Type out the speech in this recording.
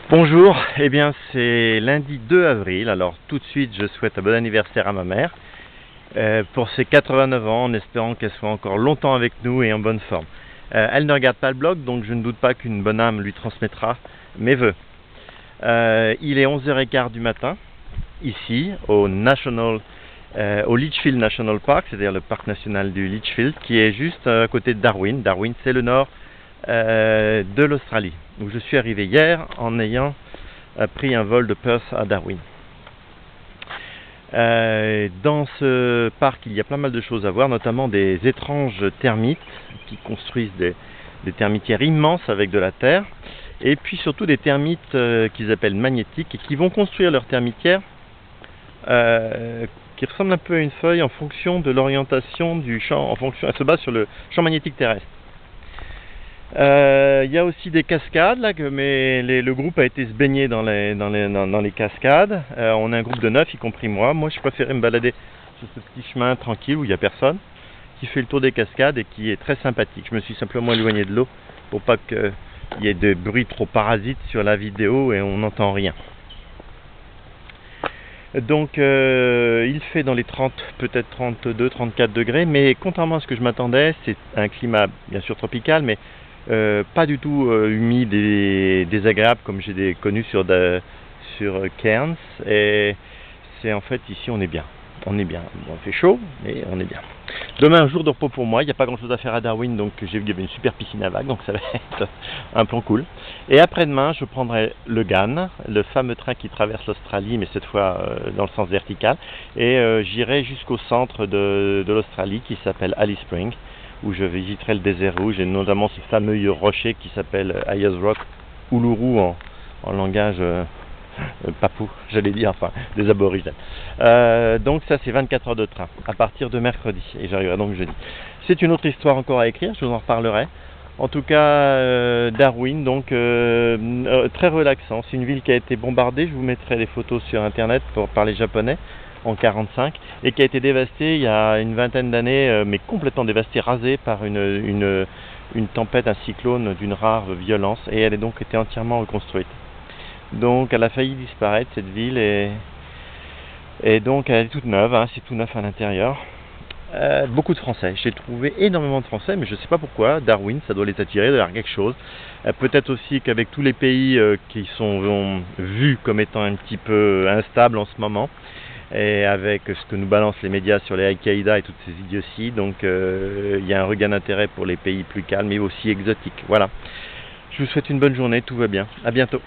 Bonjour, eh bien c'est lundi 2 avril, alors tout de suite je souhaite un bon anniversaire à ma mère pour ses 89 ans en espérant qu'elle soit encore longtemps avec nous et en bonne forme. Elle ne regarde pas le blog donc je ne doute pas qu'une bonne âme lui transmettra mes vœux. Il est 11h15 du matin, ici au Litchfield National Park, c'est-à-dire le parc national du Litchfield qui est juste à côté de Darwin. Darwin c'est le nord de l'Australie, où je suis arrivé hier en ayant pris un vol de Perth à Darwin. Dans ce parc, il y a pas mal de choses à voir, notamment des étranges termites qui construisent des termitières immenses avec de la terre, et puis surtout des termites qu'ils appellent magnétiques et qui vont construire leur termitière qui ressemble un peu à une feuille en fonction de l'orientation du champ, elle se base sur le champ magnétique terrestre. Il y a aussi des cascades là, le groupe a été se baigner dans les cascades. On est un groupe de 9, y compris moi. Moi je préférais me balader sur ce petit chemin tranquille où il n'y a personne, qui fait le tour des cascades et qui est très sympathique. Je me suis simplement éloigné de l'eau pour pas qu'il y ait de bruit trop parasite sur la vidéo et on n'entend rien. Donc il fait dans les 30, peut-être 32, 34 degrés, mais contrairement à ce que je m'attendais, c'est un climat bien sûr tropical, mais pas du tout humide et désagréable comme j'ai connu sur Cairns. Et c'est en fait ici on est bien. On est bien. Bon, il fait chaud, mais on est bien. Demain, un jour de repos pour moi. Il n'y a pas grand chose à faire à Darwin, donc il y avait une super piscine à vagues, donc ça va être un plan cool. Et après-demain, je prendrai le GAN, le fameux train qui traverse l'Australie, mais cette fois dans le sens vertical. Et j'irai jusqu'au centre de l'Australie qui s'appelle Alice Springs, où je visiterai le désert rouge et notamment ce fameux rocher qui s'appelle Ayers Rock, Uluru en langage papou, j'allais dire, enfin des aborigènes. Donc ça c'est 24 heures de train à partir de mercredi et j'arriverai donc jeudi. C'est une autre histoire encore à écrire, je vous en reparlerai. En tout cas Darwin, donc très relaxant. C'est une ville qui a été bombardée, je vous mettrai les photos sur internet pour parler japonais en 1945 et qui a été dévastée il y a une vingtaine d'années, mais complètement dévastée, rasée par une tempête, un cyclone d'une rare violence, et elle a donc été entièrement reconstruite. Donc elle a failli disparaître cette ville et donc elle est toute neuve, hein, c'est tout neuf à l'intérieur. Beaucoup de Français, j'ai trouvé énormément de Français, mais je ne sais pas pourquoi. Darwin, ça doit les attirer, d'ailleurs quelque chose. Peut-être aussi qu'avec tous les pays qui sont vus comme étant un petit peu instables en ce moment, et avec ce que nous balancent les médias sur les Al-Qaïda et toutes ces idioties, donc il y a un regain d'intérêt pour les pays plus calmes et aussi exotiques. Voilà. Je vous souhaite une bonne journée, tout va bien. À bientôt.